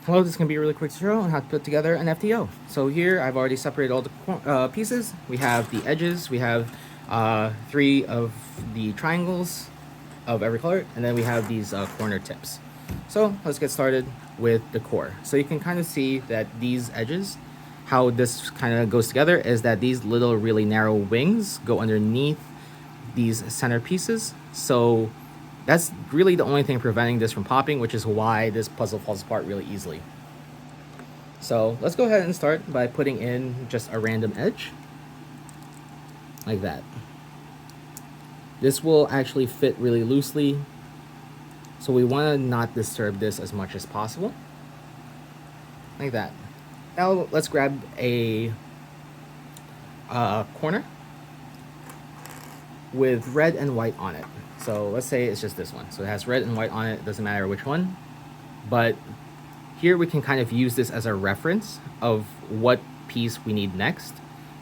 Hello, this is going to be a really quick tutorial on how to put together an FTO. So here I've already separated all the pieces. We have the edges, we have 3 of the triangles of every color, and then we have these corner tips. So let's get started with the core. So you can kind of see that these edges, how this kind of goes together is that these little really narrow wings go underneath these center pieces. So that's really the only thing preventing this from popping, which is why this puzzle falls apart really easily. So let's go ahead and start by putting in just a random edge, like that. This will actually fit really loosely, so we want to not disturb this as much as possible, like that. Now let's grab a corner with red and white on it. So let's say it's just this one. So it has red and white on it, doesn't matter which one. But here we can kind of use this as a reference of what piece we need next.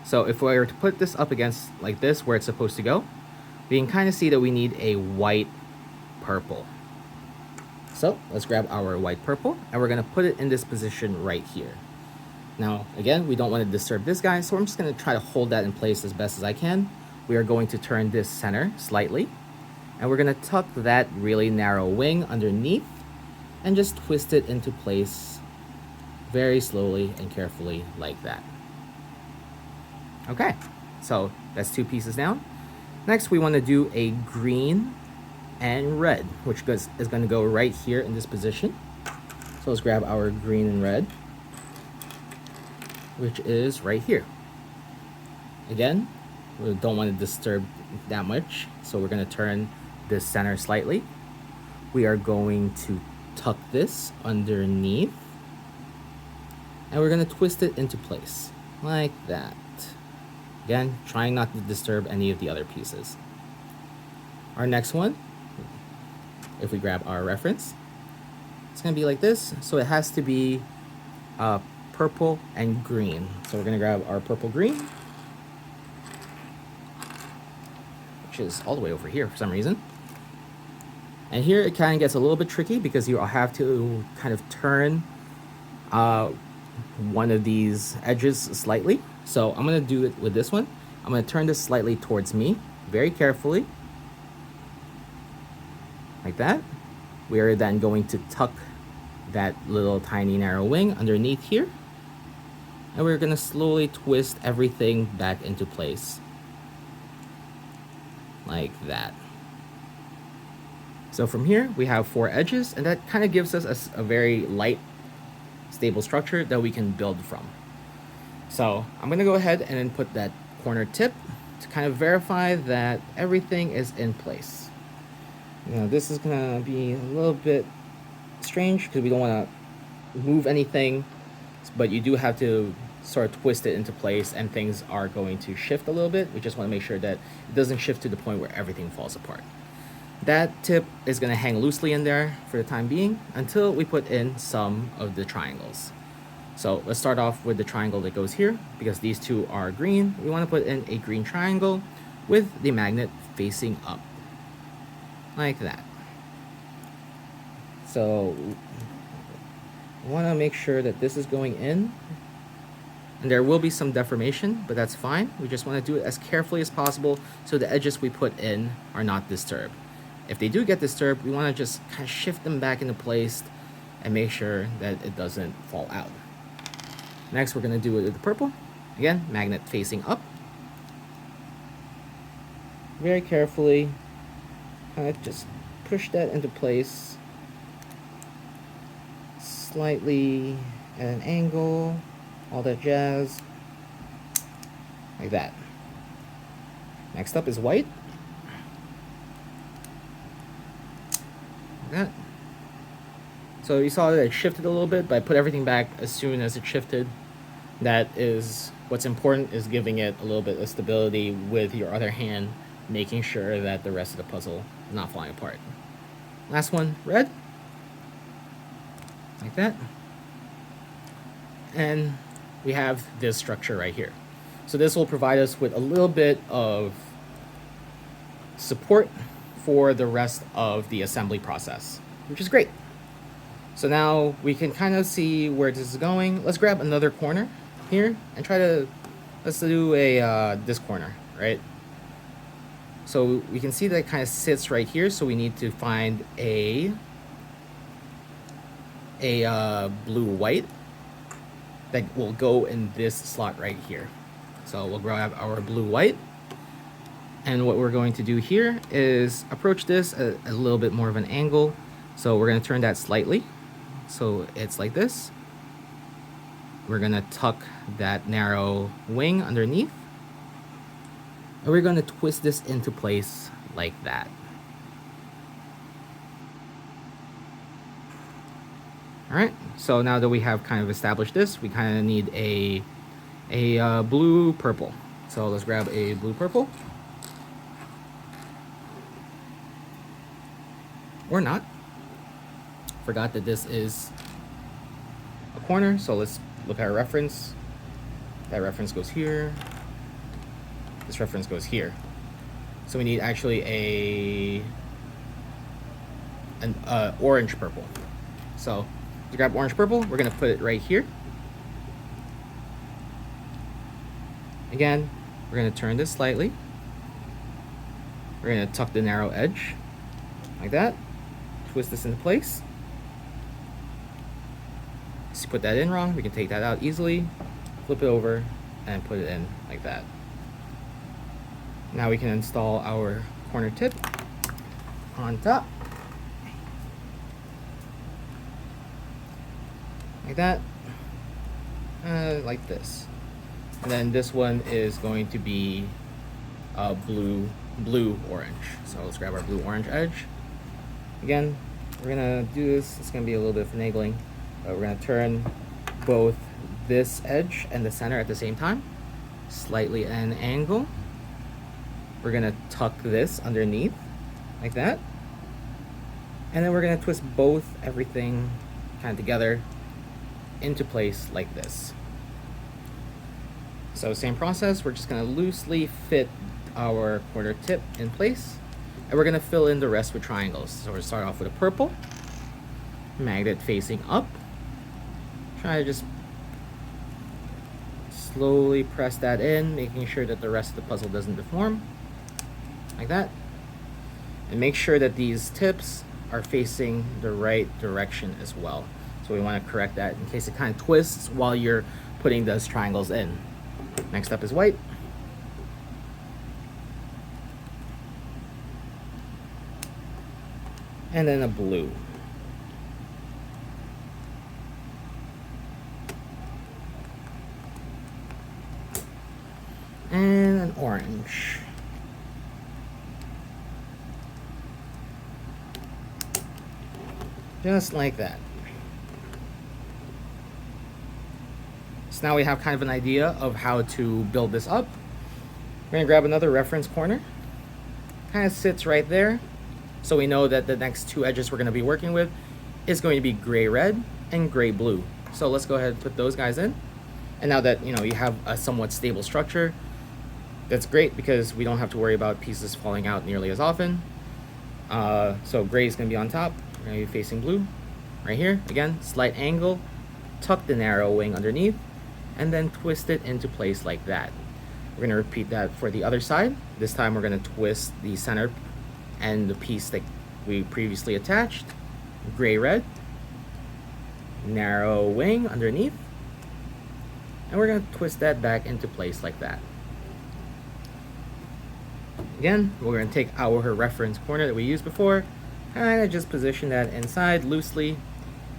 So if we were to put this up against like this, where it's supposed to go, we can kind of see that we need a white purple. So let's grab our white purple and we're gonna put it in this position right here. Now, again, we don't want to disturb this guy, so I'm just gonna try to hold that in place as best as I can. We are going to turn this center slightly, and we're gonna tuck that really narrow wing underneath and just twist it into place very slowly and carefully like that. Okay, so that's 2 pieces down. Next, we want to do a green and red, which is going to go right here in this position. So let's grab our green and red, which is right here. Again, we don't want to disturb that much, so we're going to turn this center slightly. We are going to tuck this underneath, and we're going to twist it into place like that. Again, trying not to disturb any of the other pieces. Our next one, if we grab our reference, it's going to be like this. So it has to be purple and green. So we're going to grab our purple green, which is all the way over here for some reason. And here it kind of gets a little bit tricky because you have to kind of turn one of these edges slightly. So I'm going to do it with this one. I'm going to turn this slightly towards me, very carefully, like that. We are then going to tuck that little tiny narrow wing underneath here. And we're going to slowly twist everything back into place, like that. So from here, we have 4 edges, and that kind of gives us a very light, stable structure that we can build from. So I'm going to go ahead and then put that corner tip to kind of verify that everything is in place. Now this is going to be a little bit strange because we don't want to move anything, but you do have to sort of twist it into place and things are going to shift a little bit. We just want to make sure that it doesn't shift to the point where everything falls apart. That tip is going to hang loosely in there for the time being until we put in some of the triangles. So let's start off with the triangle that goes here. Because these 2 are green, we want to put in a green triangle with the magnet facing up, like that. So we want to make sure that this is going in, and there will be some deformation, but that's fine. We just want to do it as carefully as possible so the edges we put in are not disturbed. If they do get disturbed, we want to just kind of shift them back into place and make sure that it doesn't fall out. Next, we're going to do it with the purple. Again, magnet facing up. Very carefully, kind of just push that into place. Slightly at an angle, all that jazz. Like that. Next up is white. That. So you saw that it shifted a little bit, but I put everything back as soon as it shifted. That is what's important, is giving it a little bit of stability with your other hand, making sure that the rest of the puzzle is not falling apart. Last one, red. Like that. And we have this structure right here. So this will provide us with a little bit of support for the rest of the assembly process, which is great. So So now we can kind of see where this is going. Let's grab another corner here and let's do a this corner, right? So we can see that it kind of sits right here. So we need to find a blue white that will go in this slot right here. So we'll grab our blue white. And what we're going to do here is approach this at a little bit more of an angle. So we're going to turn that slightly. So it's like this. We're going to tuck that narrow wing underneath. And we're going to twist this into place like that. All right, so now that we have kind of established this, we kind of need a blue purple. So let's grab a blue purple. Or not. Forgot that this is a corner, so let's look at our reference. That reference goes here. This reference goes here. So we need actually an orange purple. So to grab orange purple, we're gonna put it right here. Again, we're gonna turn this slightly. We're gonna tuck the narrow edge like that. Twist this into place. So put that in wrong, we can take that out easily, flip it over, and put it in like that. Now we can install our corner tip on top. Like that. Like this. And then this one is going to be blue orange. So let's grab our blue orange edge. Again, we're gonna do this. It's gonna be a little bit of finagling, but we're gonna turn both this edge and the center at the same time, slightly at an angle. We're gonna tuck this underneath like that. And then we're gonna twist everything kind of together into place like this. So same process, we're just gonna loosely fit our corner tip in place. And we're gonna fill in the rest with triangles. So we're gonna start off with a purple, magnet facing up. Try to just slowly press that in, making sure that the rest of the puzzle doesn't deform, like that. And make sure that these tips are facing the right direction as well. So we wanna correct that in case it kind of twists while you're putting those triangles in. Next up is white. And then a blue. And an orange. Just like that. So now we have kind of an idea of how to build this up. We're gonna grab another reference corner. Kind of sits right there. So we know that the next two edges we're going to be working with is going to be gray red and gray blue. So let's go ahead and put those guys in. And now that you have a somewhat stable structure, that's great because we don't have to worry about pieces falling out nearly as often. So gray is going to be on top. We're going to be facing blue right here. Again, slight angle, tuck the narrow wing underneath, and then twist it into place like that. We're going to repeat that for the other side. This time we're going to twist the center and the piece that we previously attached, gray red, narrow wing underneath, and we're going to twist that back into place like that. Again, we're going to take our reference corner that we used before, kind of just position that inside loosely,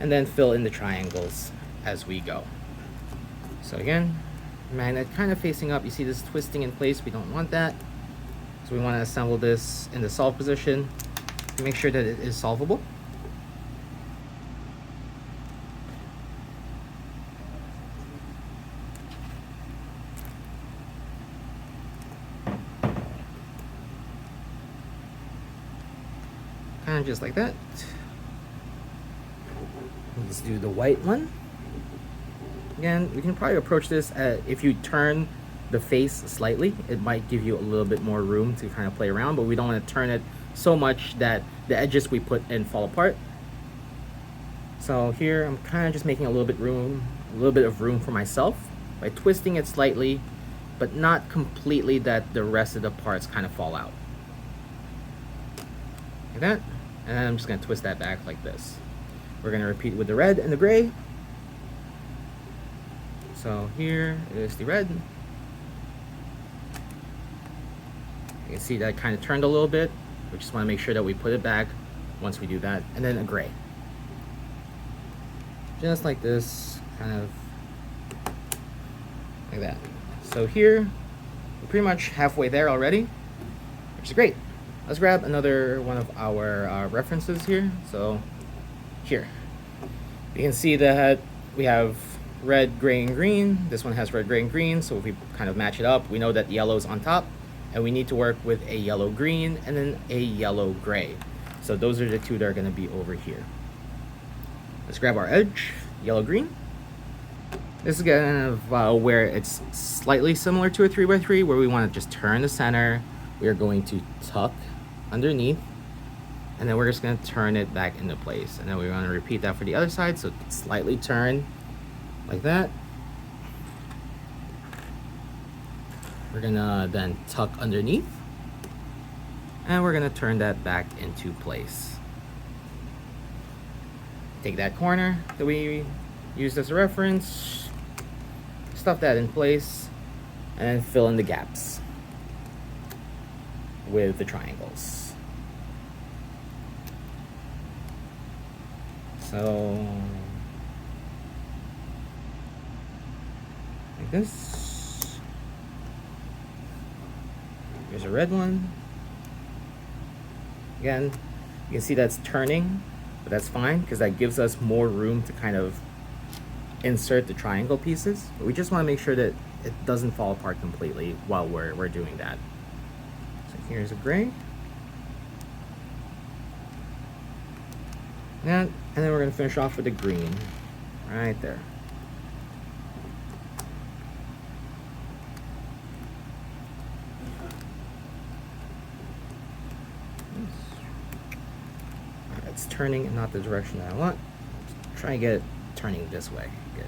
and then fill in the triangles as we go. So again, magnet kind of facing up. You see this twisting in place. We don't want that. So we want to assemble this in the solve position to make sure that it is solvable. Kind of just like that. Let's do the white one. Again, we can probably approach this if you turn the face slightly, it might give you a little bit more room to kind of play around, but we don't want to turn it so much that the edges we put in fall apart. So here I'm kind of just making a little bit of room for myself by twisting it slightly, but not completely that the rest of the parts kind of fall out. Like that. And then I'm just going to twist that back like this. We're going to repeat with the red and the gray. So here is the red. You can see that kind of turned a little bit. We just want to make sure that we put it back once we do that. And then a gray. Just like this, kind of like that. So here, we're pretty much halfway there already, which is great. Let's grab another one of our references here. So here, you can see that we have red, gray, and green. This one has red, gray, and green. So if we kind of match it up, we know that yellow is on top, and we need to work with a yellow, green, and then a yellow, gray. So those are the two that are going to be over here. Let's grab our edge, yellow, green. This is kind of where it's slightly similar to a 3x3, where we want to just turn the center. We are going to tuck underneath, and then we're just going to turn it back into place. And then we want to repeat that for the other side, so slightly turn like that. We're going to then tuck underneath, and we're going to turn that back into place. Take that corner that we used as a reference, stuff that in place, and then fill in the gaps with the triangles. So, like this. Here's a red one. Again, you can see that's turning, but that's fine because that gives us more room to kind of insert the triangle pieces. But we just want to make sure that it doesn't fall apart completely while we're doing that. So here's a gray. And then we're going to finish off with the green right there. It's turning in not the direction that I want. Try and get it turning this way. Good.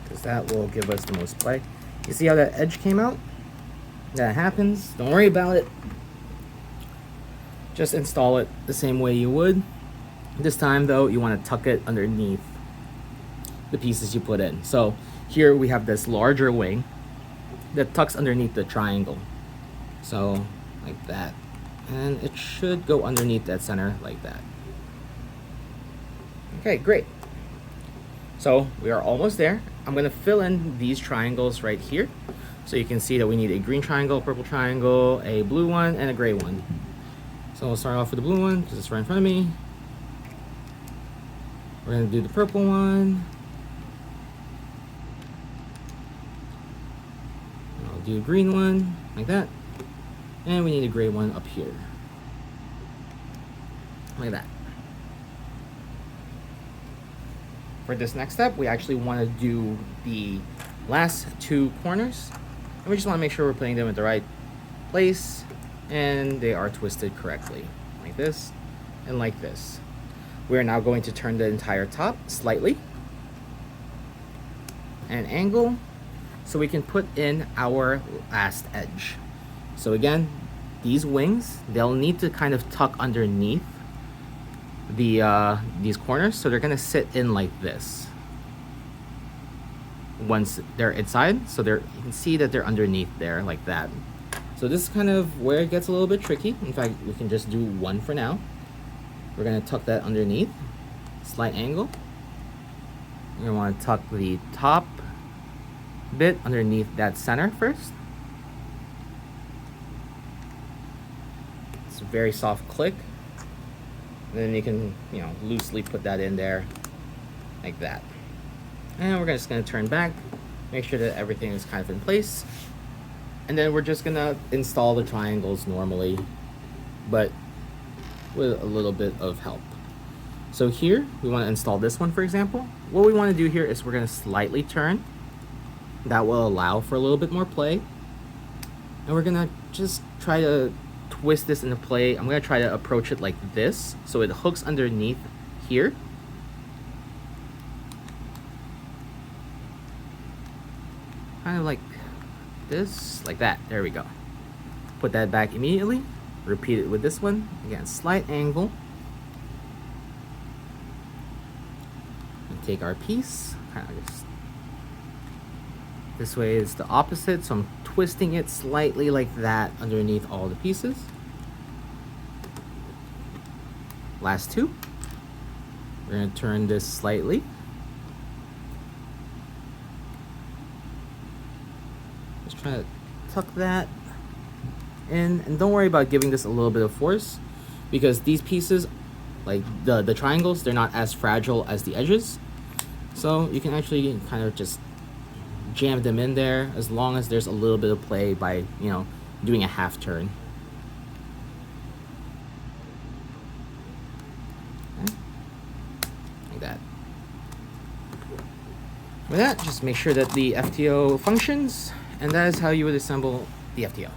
Because that will give us the most play. You see how that edge came out? That happens. Don't worry about it. Just install it the same way you would. This time though, you want to tuck it underneath the pieces you put in. So here we have this larger wing that tucks underneath the triangle. So like that. And it should go underneath that center like that. Okay, great. So we are almost there. I'm going to fill in these triangles right here. So you can see that we need a green triangle, purple triangle, a blue one, and a gray one. So we'll start off with the blue one because it's right in front of me. We're going to do the purple one. I'll do a green one like that. And we need a gray one up here. Like that. For this next step, we actually want to do the last two corners. And we just want to make sure we're putting them at the right place and they are twisted correctly. Like this and like this. We're now going to turn the entire top slightly and angle so we can put in our last edge. So again, these wings, they'll need to kind of tuck underneath these corners, so they're gonna sit in like this once they're inside. So you can see that they're underneath there like that. So this is kind of where it gets a little bit tricky. In fact, we can just do one for now. We're gonna tuck that underneath, slight angle. We're gonna want to tuck the top bit underneath that center first. It's a very soft click. And then you can, loosely put that in there like that. And we're just gonna turn back, make sure that everything is kind of in place. And then we're just gonna install the triangles normally, but with a little bit of help. So here, we wanna install this one, for example. What we wanna do here is we're gonna slightly turn. That will allow for a little bit more play. And we're gonna just try to twist this into play, I'm gonna try to approach it like this, so it hooks underneath here. Kind of like this, like that. There we go. Put that back immediately. Repeat it with this one. Again, slight angle. And take our piece. Kind of just this way is the opposite, so I'm twisting it slightly like that underneath all the pieces. Last two. We're gonna turn this slightly. Just try to tuck that in, and don't worry about giving this a little bit of force, because these pieces, like the triangles, they're not as fragile as the edges, so you can actually kind of just jam them in there as long as there's a little bit of play by, you know, doing a half turn. Okay. Like that. With that, just make sure that the FTO functions, and that is how you would assemble the FTO.